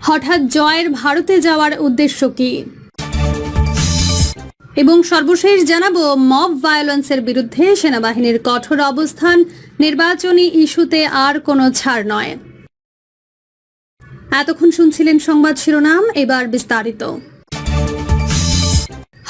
হঠাৎ জয়ের ভারতে যাওয়ার উদ্দেশ্য কি এবং সর্বশেষ জানাবো মব ভায়োলেন্সের বিরুদ্ধে সেনাবাহিনীর কঠোর অবস্থান, নির্বাচনী ইস্যুতে আর কোনো ছাড় নয়। এতক্ষণ শুনছিলেন সংবাদ শিরোনাম, এবার বিস্তারিত।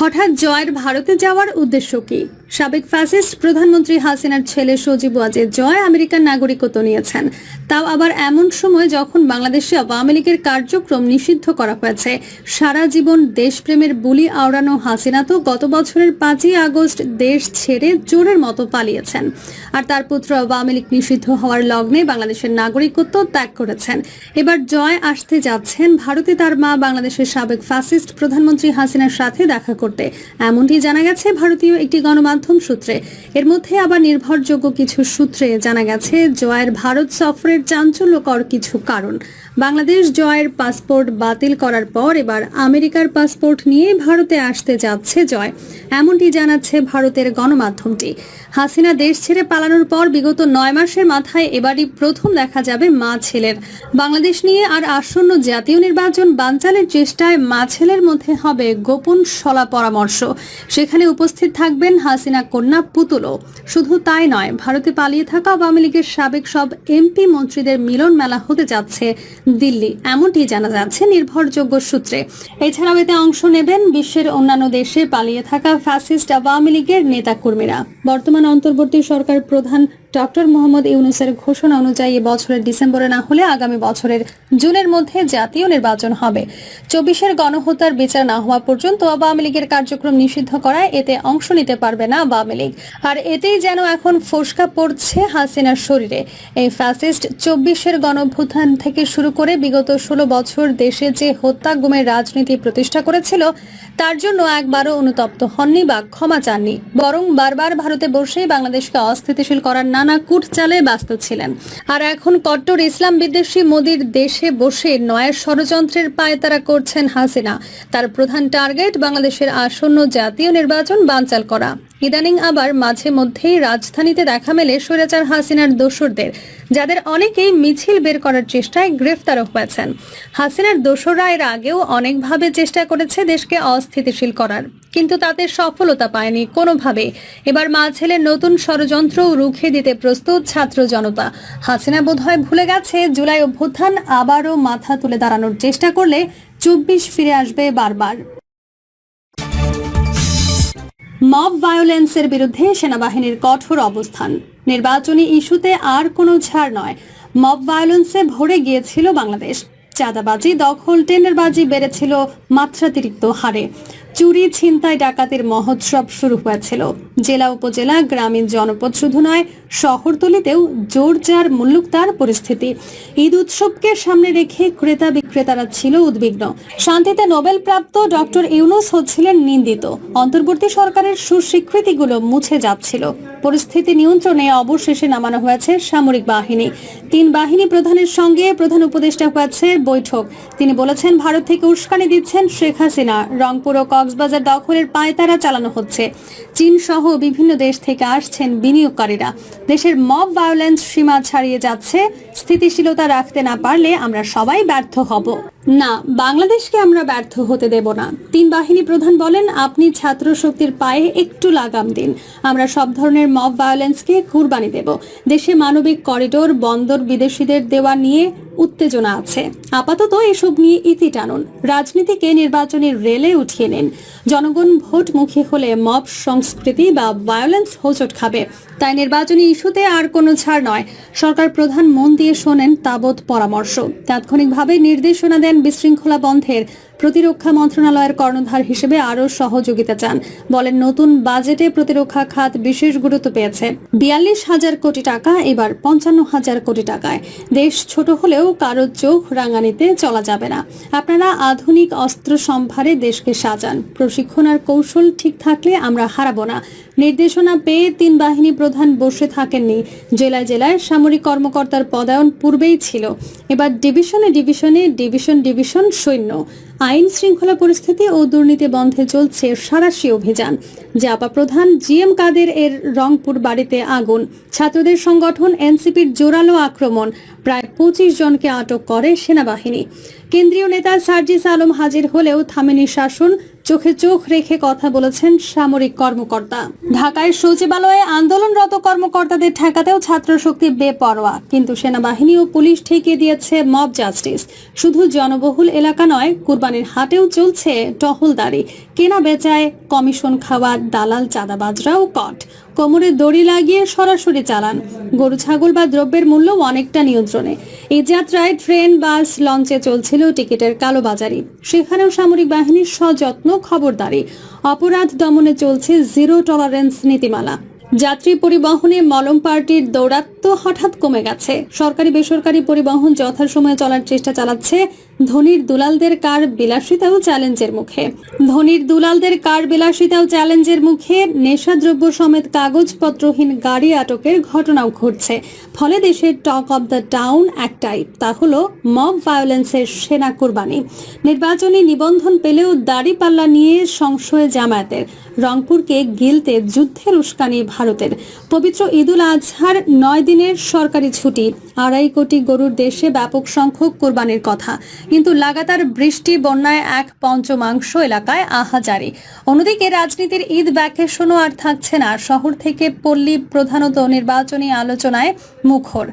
হঠাৎ জয়ের ভারতে যাওয়ার উদ্দেশ্য কি? সাবেক ফ্যাসিস্ট প্রধানমন্ত্রী হাসিনার ছেলে সজীব ওয়াজেদ জয় আমেরিকার নাগরিকত্ব নিয়েছেন, তাও আবার এমন সময় যখন বাংলাদেশে আওয়ামী লীগের কার্যক্রম নিষিদ্ধ করা হয়েছে। সারা জীবন দেশপ্রেমের বুলি আওড়ানো হাসিনা তো গত বছরের 5ই আগস্ট দেশ ছেড়ে চোরের মতো পালিয়েছেন, আর তার পুত্র আওয়ামী লীগ নিষিদ্ধ হওয়ার লগ্নে বাংলাদেশের নাগরিকত্ব ত্যাগ করেছেন। এবার জয় আসতে যাচ্ছেন ভারতে তার মা বাংলাদেশের সাবেক ফ্যাসিস্ট প্রধানমন্ত্রী হাসিনার সাথে দেখা করতে, এমনটি জানা গেছে ভারতীয় একটি গণমাধ্যম সূত্রে। এর মধ্যে আবার নির্ভরযোগ্য কিছু সূত্রে জানা গেছে জয়ের ভারত সফরের চাঞ্চল্যকর কিছু কারণ। বাংলাদেশ জয়ের পাসপোর্ট বাতিল করার পর এবার আমেরিকার পাসপোর্ট নিয়ে ভারতে আসতে যাচ্ছে জয়, এমনটি জানাচ্ছে ভারতের গণমাধ্যমটি। হাসিনা দেশ ছেড়ে পালানোর পর বিগত 9 মাসের মাথায় এবারই প্রথম দেখা যাবে মা ছেলের। বাংলাদেশ নিয়ে আর আসন্ন জাতীয় নির্বাচন বানচালের চেষ্টায় মা ছেলের মধ্যে হবে গোপন সলা পরামর্শ। সেখানে উপস্থিত থাকবেন হাসিনা কন্যা পুতুলও। শুধু তাই নয়, ভারতে পালিয়ে থাকা আওয়ামী লীগের সাবেক সব এমপি মন্ত্রীদের মিলন মেলা হতে যাচ্ছে দিল্লি, এমনটি জানা যাচ্ছে নির্ভরযোগ্য সূত্রে। এছাড়াও এতে অংশ নেবেন বিশ্বের অন্যান্য দেশে পালিয়ে থাকা ফ্যাসিস্ট আওয়ামী লীগের নেতাকর্মীরা। বর্তমান অন্তর্বর্তী সরকার প্রধান ডক্টর মোহাম্মদ ইউনূসের ঘোষণা অনুযায়ী বছরের ডিসেম্বরে না হলে আগামী বছরের জুনের মধ্যে জাতীয় নির্বাচন হবে। 24-এর গণহত্যার বিচার না হওয়া পর্যন্ত আওয়ামী লীগের কার্যক্রম নিষিদ্ধ করায় এতে অংশ নিতে পারবে না আওয়ামী লীগ। আর এতেই যেন এখন ফোসকা পড়ছে হাসিনার শরীরে। এই ফ্যাসিস্ট 24-এর গণঅভ্যুত্থান থেকে শুরু করে বিগত 16 বছর দেশে যে হত্যা গুমের রাজনীতি প্রতিষ্ঠা করেছিল, তার জন্য একবারও অনুতপ্ত হননি বা ক্ষমা চাননি, বরং বারবার ভারতে বসে বাংলাদেশকে অস্থিতিশীল করার নানা কূটচালে ব্যস্ত ছিলেন। আর এখন কট্টর ইসলাম বিদ্বেষী মোদির দেশে বসে নয়া ষড়যন্ত্রের পায়তারা করছেন হাসিনা। তার প্রধান টার্গেট বাংলাদেশের আসন্ন জাতীয় নির্বাচন বানচাল করা। ইদানিং আবার মাঝে মধ্যেই রাজধানীতে দেখা মেলে স্বৈরাচার হাসিনার দোসরদের, যাদের অনেকেই মিছিল বের করার চেষ্টায় গ্রেফতারও হয়েছেন। হাসিনার দোসররা এর আগেও অনেকভাবে চেষ্টা করেছে দেশকে অস্থিতিশীল করার, কিন্তু তাতে সফলতা পায়নি কোনোভাবে। এবার মা ছেলের নতুন ষড়যন্ত্র রুখে দিতে প্রস্তুত ছাত্র জনতা। হাসিনা বোধহয় ভুলে গেছে জুলাই অভ্যুত্থান আবারও মাথা তুলে দাঁড়ানোর চেষ্টা করলে 24 ফিরে আসবে বারবার। মব ভায়োলেন্সের বিরুদ্ধে সেনাবাহিনীর কঠোর অবস্থান, নির্বাচনী ইস্যুতে আর কোনো ছাড় নয়। মব ভায়োলেন্সে ভরে গিয়েছিল বাংলাদেশ। চাঁদাবাজি, দখল, টেন্ডারবাজি বেড়েছিল মাত্রাতিরিক্ত হারে। চুরি, ছিনতাই, ডাকাতির মহোৎসব শুরু হয়েছিল। জেলা উপজেলা, গ্রামীণ জনপদ শুধু নয়, শহরতলিতেও জোরজার মুল্লুকতার পরিস্থিতি। ঈদ উৎসবকে সামনে রেখে ক্রেতা বিক্রেতারা ছিল উদ্বিগ্ন। শান্তিতে নোবেল প্রাপ্ত ডক্টর ইউনূস হচ্ছিলেন নিন্দিত। অন্তর্বর্তী সরকারের সুস্বীকৃতিগুলো মুছে যাচ্ছিল। পরিস্থিতি নিয়ন্ত্রণে অবশেষে নামানো হয়েছে সামরিক বাহিনী। 3 বাহিনী প্রধানের সঙ্গে প্রধান উপদেষ্টা হয়েছে বৈঠক। তিনি বলেছেন, ভারত থেকে উস্কানি দিচ্ছেন শেখ হাসিনা। রংপুর ও কক্সবাজার দখলের পায়তারা চালানো হচ্ছে। চীন সহ বিভিন্ন দেশ থেকে আসছেন বিনিয়োগকারীরা। দেশের মব ভায়োলেন্স সীমা ছাড়িয়ে যাচ্ছে। স্থিতিশীলতা রাখতে না পারলে আমরা সবাই ব্যর্থ হব। না, বাংলাদেশকে আমরা ব্যর্থ হতে দেব না। 3 বাহিনী প্রধান বলেন, আপনি ছাত্র শক্তির পায়ে একটু লাগাম দিন, আমরা সব ধরনের মব ভায়োলেন্সকে কুরবানি দেব। দেশে মানবিক করিডোর, বন্দর, বিদেশিদের দেওয়া নিয়ে উত্তেজনা আছে। আপাতত এসব নিয়ে ইতি টানুন, রাজনীতিকে নির্বাচনের রেলে উঠিয়ে নিন। জনগণ ভোটমুখী হলে মব সংস্কৃতি বা ভায়োলেন্স হোঁচট খাবে। তাই নির্বাচনী ইস্যুতে আর কোনো ছাড় নয়। সরকার প্রধান মন দিয়ে শোনেন তাবৎ পরামর্শ, তাৎক্ষণিকভাবে নির্দেশনা দেন বিশৃঙ্খলা বন্ধের। প্রতিরক্ষা মন্ত্রণালয়ের কর্ণধার হিসেবে আরও সহযোগিতা চান। বলেন, নতুন বাজেটে প্রতিরক্ষা খাত বিশেষ গুরুত্ব পেয়েছে। 42,000 কোটি টাকা এবার 55,000 কোটি টাকায়। দেশ ছোট হলেও কারো চোখ রাঙানিতে চলা যাবে না। আপনারা আধুনিক অস্ত্র সম্ভারে দেশকে সাজান। প্রশিক্ষণ আর কৌশল ঠিক থাকলে আমরা হারাবো না। নির্দেশনা পেয়ে 3 বাহিনী প্রধান বসে থাকেননি। জেলায় জেলায় সামরিক কর্মকর্তার পদায়ন পূর্বেই ছিল। এবার ডিভিশনে ডিভিশনে ডিভিশন সৈন্য। আইন শৃঙ্খলা পরিস্থিতি ও দুর্নীতি বন্ধে চলছে সাঁড়াশি অভিযান। জাপা প্রধান জিএম কাদের এর রংপুর বাড়িতে আগুন। ছাত্রদের সংগঠন এনসিপির জোরালো আক্রমণ। প্রায় 25 জনকে আটক করে সেনাবাহিনী। কেন্দ্রীয় নেতা সার্জিস আলম হাজির হলেও থামেনি শাসন। চোখে চোখ রেখে কথা বলেছেন সামরিক কর্মকর্তা। ঢাকায় সচিবালয়ে আন্দোলনরত কর্মকর্তাদের ঠেকাতেও ছাত্র শক্তি বেপরোয়া, কিন্তু সেনাবাহিনী ও পুলিশ ঠেকিয়ে দিয়েছে মব জাস্টিস। শুধু জনবহুল এলাকা নয়, কুরবানির হাটেও চলছে টহলদারি। কেনা বেচায় কমিশন খাওয়া দালাল চাঁদাবাজরাও কট। কোমরে দড়ি লাগিয়ে সরাসরি চালান। গরু ছাগল বা দ্রব্যের মূল্য অনেকটা নিয়ন্ত্রণে। এই যাত্রায় ট্রেন, বাস, লঞ্চে চলছিল টিকিটের কালোবাজারি। সেখানেও সামরিক বাহিনীর সযত্ন খবরদারি। অপরাধ দমনে চলছে জিরো টলারেন্স নীতিমালা। যাত্রী পরিবহনে মলম পার্টির দৌরাত্ম্য হঠাৎ কমে গেছে। সরকারি বেসরকারি পরিবহন যথাসময়ে চলার চেষ্টা চালাচ্ছে। ধনীর দুলালদের কার বিলাসিতাও চ্যালেঞ্জের মুখে। নেশাদ্রব্য সমেত কাগজপত্রহীন গাড়ি আটকের ঘটনাও ঘটছে। ফলে দেশের টক অব দ্য টাউন একটাই, তা হলো মব ভায়োলেন্সের সেনা কুরবানি। নির্বাচনী নিবন্ধন পেলেও দাড়িপাল্লা নিয়ে সংশয় জামায়াতের। রংপুরকে গিলতে যুদ্ধের উস্কানি ভারতের। পবিত্র ঈদুল আজহার 9 দিনের সরকারি ছুটি। 2.5 কোটি গরুর দেশে ব্যাপক সংখ্যক কোরবানির কথা, কিন্তু লাগাতার বৃষ্টি বন্যায় 1/5 এলাকায় আহাজারি। অন্যদিকে রাজনীতির ঈদ ভ্যাকেশনও আর থাকছে না। শহর থেকে পল্লী প্রধানত নির্বাচনী আলোচনায় মুখর।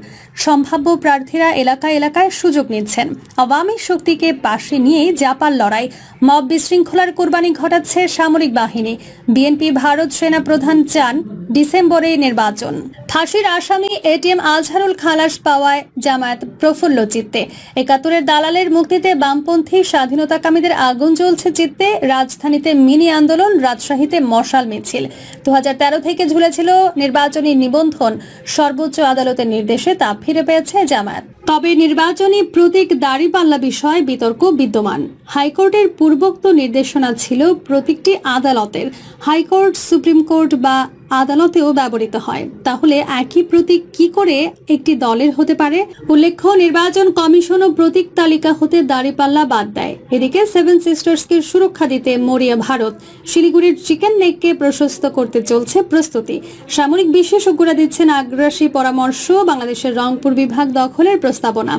সম্ভাব্য প্রার্থীরা এলাকায় এলাকায় সুযোগ নিচ্ছেন। আওয়ামী শক্তিকে পাশে নিয়ে জাপার লড়াই। মব বিশৃঙ্খলার কোরবানি ঘটাচ্ছে সামরিক বাহিনী। বিএনপি ভারত সেনা প্রধান চান ডিসেম্বরে নির্বাচন। ফাঁসির আসামি এটিএম আজহারুল খালাস পাওয়ায় জামায়াত প্রফুল্ল চিত্তে। 71-এর দালালের মুক্তিতে বামপন্থী স্বাধীনতাকামীদের আগুন জ্বলছে চিত্তে। রাজধানীতে মিনি আন্দোলন, রাজশাহীতে মশাল মিছিল। 2013 থেকে ঝুলেছিল নির্বাচনী নিবন্ধন। সর্বোচ্চ আদালতের নির্দেশে তা ফিরে পেয়েছে জামায়াত। তবে নির্বাচনী প্রতীক দাড়িপাল্লা বিষয়ে বিতর্ক বিদ্যমান। হাইকোর্টের পূর্বোক্ত নির্দেশনা ছিল প্রতীকটি আদালতের। হাইকোর্ট, সুপ্রিম কোর্ট বা আদালতেও ব্যবহৃত হয়। তাহলে একই প্রতীক কি করে একটি দলের হতে পারে? উল্লেখ্য, নির্বাচন কমিশনও প্রতীক তালিকা হতে দাড়িপাল্লা বাদ দেয়। এদিকে 7 সিস্টার্সকে সুরক্ষা দিতে মরিয়া ভারত। শিলিগুড়ির চিকেন নেককে প্রশস্ত করতে চলছে প্রস্তুতি। সামরিক বিশেষজ্ঞরা দিচ্ছেন আগ্রাসী পরামর্শ। বাংলাদেশের রংপুর বিভাগ দখলের প্রস্তাবনা।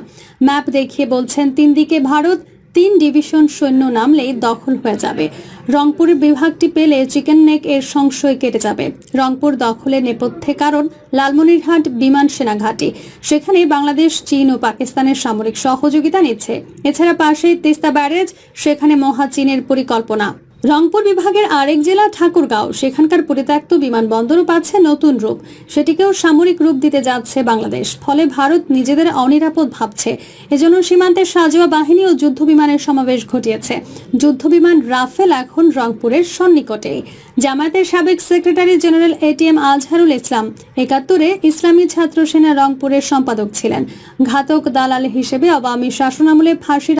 ম্যাপ দেখিয়ে বলছেন 3 দিকে ভারত, 3 ডিভিশন সৈন্য নামলেই দখল হয়ে যাবে। রংপুর বিভাগটি পেলে চিকেন নেক এর সংশয় কেটে যাবে। রংপুর দখলের নেপথ্যে কারণ লালমনিরহাট বিমান সেনা ঘাঁটি। সেখানে বাংলাদেশ, চীন ও পাকিস্তানের সামরিক সহযোগিতা নিচ্ছে। এছাড়া পাশে তিস্তা ব্যারেজ, সেখানে মহা চীনের পরিকল্পনা। রংপুর বিভাগের আরেক জেলা ঠাকুরগাঁও, সেখানকার পরিত্যক্ত বিমানবন্দরও পাচ্ছে নতুন রূপ। সেটিকেও সামরিক রূপ দিতে যাচ্ছে বাংলাদেশ। ফলে ভারত নিজেদের অনিরাপদ ভাবছে। এজন্য সীমান্তে সাঁজোয়া বাহিনী ও যুদ্ধ বিমানের সমাবেশ ঘটিয়েছে। যুদ্ধ বিমান রাফেল এখন রংপুরের সন্নিকটেই। জামায়াতের সাবেক secretary general ATM Azharul Islam 71-এ ইসলামী ছাত্র সেনা রংপুরের সম্পাদক ছিলেন। ঘাতক দালাল হিসেবে আওয়ামী শাসনামলে ফাঁসির